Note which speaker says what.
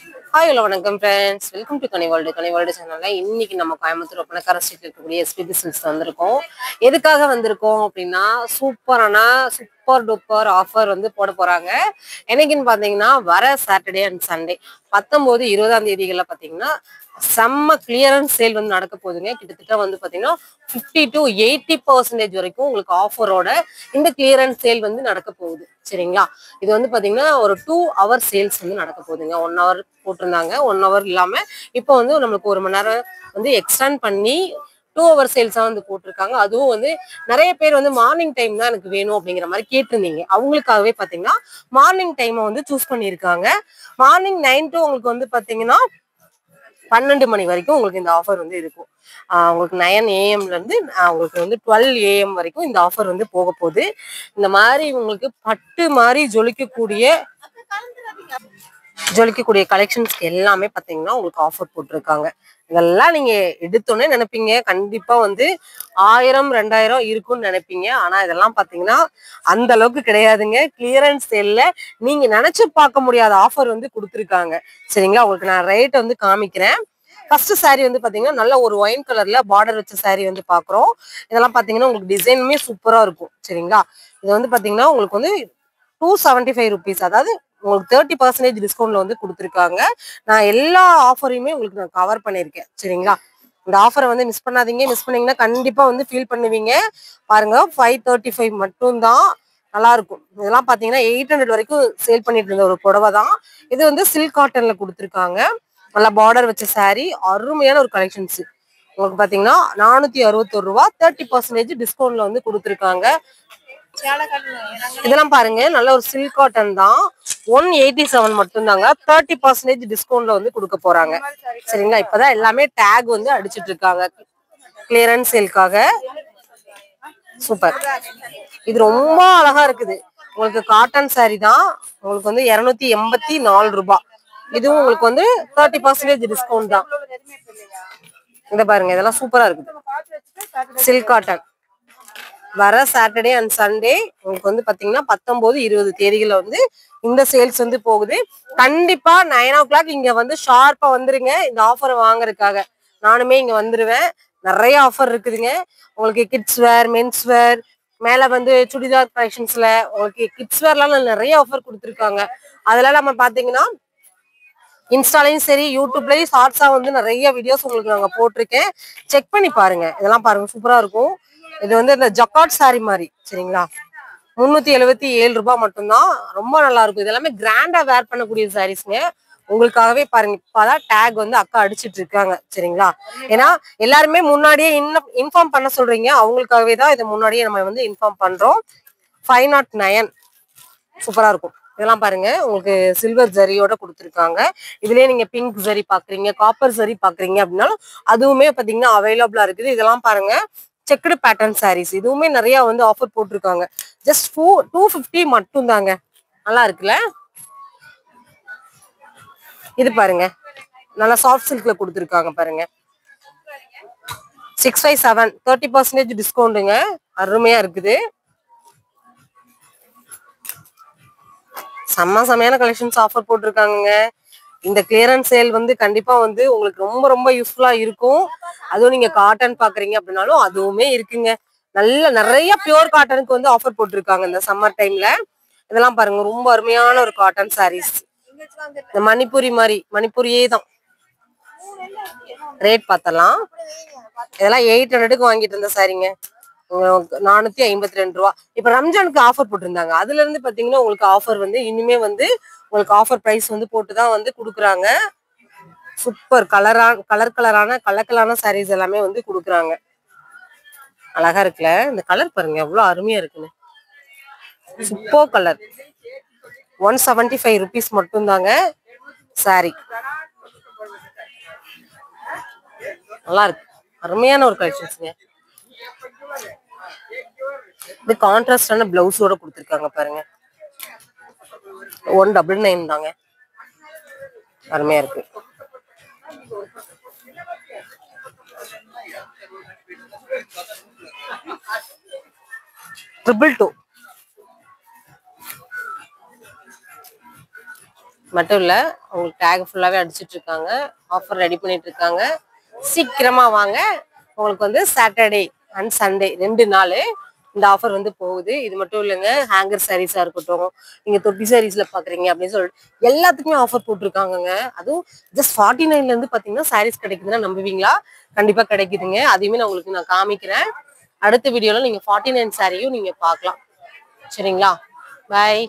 Speaker 1: Hi hello வணக்கம் friends, welcome to Ghani world சேனல்ல. இன்னைக்கு நம்ம கோயம்புத்தூர் ஒப்பனக்கார ஸ்ட்ரீட்ல இருக்கக்கூடிய எஸ்பிபி சில்க்ஸ் வந்திருக்கோம். எதுக்காக வந்திருக்கோம் அப்படின்னா, சூப்பர் டூப்பர் ஆஃபர் வந்து போட போறாங்க. என்னைக்குன்னு பாத்தீங்கன்னா வர சாட்டர்டே அண்ட் சண்டே 19, 20ஆம் தேதிகள்ல பாத்தீங்கன்னா செம்ம கிளியரன்ஸ் சேல் வந்து நடக்க போகுதுங்க. கிட்டத்தட்ட வந்து பாத்தீங்கன்னா 50 to 80% வரைக்கும் உங்களுக்கு ஆஃபரோட இந்த கிளியரன்ஸ் சேல் வந்து நடக்க போகுது. சரிங்களா? இது வந்து பாத்தீங்கன்னா ஒரு 2 hour சேல்ஸ் வந்து நடக்க போகுதுங்க. 1 hour போட்டிருந்தாங்க. 1 hour இல்லாம இப்போ வந்து நம்மளுக்கு 1 மணி நேரம் வந்து எக்ஸ்டெண்ட் பண்ணி 2 hour சேல்ஸா வந்து போட்டிருக்காங்க. அதுவும் வந்து நிறைய பேர் வந்து மார்னிங் டைம் தான் எனக்கு வேணும் அப்படிங்கிற மாதிரி கேட்டிருந்தீங்க. அவங்களுக்காகவே பாத்தீங்கன்னா மார்னிங் டைமை வந்து சூஸ் பண்ணியிருக்காங்க. மார்னிங் 9 to உங்களுக்கு வந்து பாத்தீங்கன்னா 12 மணி வரைக்கும் உங்களுக்கு இந்த ஆஃபர் வந்து இருக்கும். உங்களுக்கு 9 AM இருந்து உங்களுக்கு வந்து 12 AM வரைக்கும் இந்த ஆஃபர் வந்து போக போகுது. இந்த மாதிரி உங்களுக்கு பட்டு மாதிரி ஜொலிக்கக்கூடிய கலெக்ஷன்ஸ்க்கு எல்லாமே பாத்தீங்கன்னா உங்களுக்கு ஆஃபர் போட்டிருக்காங்க. இதெல்லாம் நீங்க எடுத்தோன்னே நினைப்பீங்க கண்டிப்பா வந்து 1000, 2000 இருக்கும்னு நினைப்பீங்க. ஆனா இதெல்லாம் பாத்தீங்கன்னா அந்த அளவுக்கு கிடையாதுங்க. கிளியரன்ஸ் சேல்ல நீங்க நினைச்சு பார்க்க முடியாத ஆஃபர் வந்து கொடுத்துருக்காங்க. சரிங்களா? உங்களுக்கு நான் ரேட் வந்து காமிக்கிறேன். ஃபர்ஸ்ட் சாரி வந்து பாத்தீங்கன்னா நல்ல ஒரு ஒயின் கலர்ல பார்டர் வச்ச சாரி வந்து பாக்குறோம். இதெல்லாம் பாத்தீங்கன்னா உங்களுக்கு டிசைனுமே சூப்பரா இருக்கும். சரிங்களா? இது வந்து பாத்தீங்கன்னா உங்களுக்கு வந்து 275 rupees, அதாவது உங்களுக்கு 30% டிஸ்கவுண்ட்ல வந்து கொடுத்துருக்காங்க. நான் எல்லா ஆஃபரையுமே உங்களுக்கு நான் கவர் பண்ணியிருக்கேன். சரிங்களா? இந்த ஆஃபரை வந்து மிஸ் பண்ணாதீங்க. மிஸ் பண்ணீங்கன்னா கண்டிப்பா வந்து ஃபீல் பண்ணுவீங்க. பாருங்க, 535 மட்டும்தான். நல்லா இருக்கும். இதெல்லாம் பாத்தீங்கன்னா 800 வரைக்கும் சேல் பண்ணிட்டு இருந்த ஒரு புடவை தான். இது வந்து சில்க் காட்டன்ல கொடுத்துருக்காங்க. நல்லா பார்டர் வச்ச சாரி, அருமையான ஒரு கலெக்ஷன்ஸ். உங்களுக்கு பாத்தீங்கன்னா 461 ரூபா, 30% டிஸ்கவுண்ட்ல வந்து கொடுத்துருக்காங்க. இதெல்லாம் பாருங்க, நல்ல ஒரு சில்க் காட்டன் தான். 187 மட்டும்தாங்க. 30% டிஸ்கவுண்ட்ல வந்து கொடுக்க போறாங்க. சரிங்களா? இப்பதான் எல்லாமே டேக் வந்து அடிச்சிட்டு இருக்காங்க கிளியரன்ஸ் சேல்காக. சூப்பர். இது ரொம்ப அழகா இருக்குது. உங்களுக்கு காட்டன் சாரி தான். உங்களுக்கு வந்து 284 ரூபாய். இதுவும் உங்களுக்கு வந்து 30% டிஸ்கவுண்ட் தான். இத பாருங்க, இதெல்லாம் சூப்பரா இருக்குது. Silk cotton. வர சாட்டர்டே அண்ட் சண்டே உங்களுக்கு வந்து பாத்தீங்கன்னா 19, 20 தேதிகள்ல வந்து இந்த சேல்ஸ் வந்து போகுது. கண்டிப்பா 9 o'clock இங்க வந்து ஷார்ப்பா வந்துருங்க இந்த ஆஃபர் வாங்குறதுக்காக. நானுமே இங்க வந்துருவேன். நிறைய ஆஃபர் இருக்குதுங்க. உங்களுக்கு கிட்ஸ் வேர், மென்ஸ் வேர், மேல வந்து சுடிதார் கலெக்ஷன்ஸ்ல உங்களுக்கு கிட்ஸ் வேர்லாம் நிறைய ஆஃபர் கொடுத்துருக்காங்க. அதெல்லாம் நம்ம பாத்தீங்கன்னா இன்ஸ்டாலையும் சரி, யூடியூப்லயும் ஷார்ட்ஸா வந்து நிறைய வீடியோஸ் உங்களுக்கு நாங்க போட்டிருக்கேன். செக் பண்ணி பாருங்க. இதெல்லாம் பாருங்க, சூப்பரா இருக்கும். இது வந்து இந்த ஜக்காட் சாரி மாதிரி. சரிங்களா? 377 ரூபாய் மட்டும்தான். ரொம்ப நல்லா இருக்கும். இது எல்லாமே கிராண்டா வேர் பண்ணக்கூடிய சாரீஸ்ங்க. உங்களுக்காகவே பாருங்க, இப்பதான் டேக் வந்து அக்கா அடிச்சிட்டு இருக்காங்க. சரிங்களா? ஏன்னா எல்லாருமே முன்னாடியே இன்ஃபார்ம் பண்ண சொல்றீங்க. அவங்களுக்காகவே தான் இதை முன்னாடியே நம்ம வந்து இன்ஃபார்ம் பண்றோம். 509 சூப்பரா இருக்கும். இதெல்லாம் பாருங்க, உங்களுக்கு சில்வர் ஜரியோட கொடுத்துருக்காங்க. இதுலயே நீங்க பிங்க் ஜரி பாக்குறீங்க, காப்பர் ஜரி பாக்குறீங்க அப்படின்னாலும் அதுவுமே பாத்தீங்கன்னா அவைலபிளா இருக்குது. இதெல்லாம் பாருங்க, செக்குடு பேட்டர்ன் சாரீஸ். இதுவுமே நிறைய வந்து ஆஃபர் போட்டிருக்காங்க. ஜஸ்ட் 250 மட்டும் தாங்க. நல்லா இருக்குல்ல? இது பாருங்க, நல்லா சாஃப்ட் சில்க்ல கொடுத்துருக்காங்க பாருங்க. 657, 30% டிஸ்கவுண்ட்டுங்க. அருமையா இருக்குது. செம்மையான கலெக்ஷன்ஸ் ஆஃபர் போட்டிருக்காங்க. இந்த கிளியரன்ஸ் சேல் வந்து கண்டிப்பா வந்து உங்களுக்கு ரொம்ப ரொம்ப யூஸ்ஃபுல்லா இருக்கும். அதுவும் நீங்க காட்டன் பாக்குறீங்க அப்படின்னாலும் அதுவுமே இருக்குங்க. நிறைய பியூர் காட்டனுக்கு வந்து ஆஃபர் போட்டிருக்காங்க இந்த சம்மர் டைம்ல. இதெல்லாம் பாருங்க, ரொம்ப அருமையான ஒரு காட்டன் சாரீஸ். இந்த மணிப்பூரியே தான். ரேட் பார்த்தலாம். இதெல்லாம் 800க்கு வாங்கிட்டு இருந்த சாரிங்க. 452 ரூபா. இப்ப ரம்ஜானுக்கு ஆஃபர் போட்டிருந்தாங்க. அதுல இருந்து பாத்தீங்கன்னா உங்களுக்கு ஆஃபர் வந்து இனிமே வந்து உங்களுக்கு ஆஃபர் பிரைஸ் வந்து போட்டுதான் வந்து கொடுக்குறாங்க. சூப்பர் கலரான சாரீஸ் எல்லாமே வந்து கொடுக்குறாங்க. அழகா இருக்குல்ல? இந்த கலர் பாருங்க, எவ்வளவு அருமையா இருக்குன்னு. Super colour. 175 rupees மட்டும்தாங்க சாரி. நல்லா இருக்கு. அருமையான ஒரு கலெக்ஷன்ஸ்ங்க. இது கான்ட்ராஸ்டான பிளவுஸோட கொடுத்துருக்காங்க பாருங்க. 199 தாங்க. அருமையா இருக்கு. ட்ரிபிள் 2. மட்டும் இல்ல உங்களுக்கு டேக் ஃபுல்லாவே அடிச்சிட்டு இருக்காங்க. ஆஃபர் ரெடி பண்ணிட்டு இருக்காங்க. சீக்கிரமா வாங்க. உங்களுக்கு வந்து சாட்டர்டே அண்ட் சண்டே 2 நாள் இந்த ஆஃபர் வந்து போகுது. இது மட்டும் இல்லைங்க, ஹேங்கர் சாரீஸா இருக்கட்டும், நீங்க தொட்டி சாரீஸ்ல பாக்குறீங்க அப்படின்னு சொல்லிட்டு எல்லாத்துக்குமே ஆஃபர் போட்டிருக்காங்கங்க. அதுவும் ஜஸ்ட் 49ல இருந்து பாத்தீங்கன்னா சாரீஸ் கிடைக்குதுன்னா நம்புவீங்களா? கண்டிப்பா கிடைக்குதுங்க. அதையுமே நான் காமிக்கிறேன். அடுத்த வீடியோல நீங்க 49 சாரியும் நீங்க பார்க்கலாம். சரிங்களா? பாய்.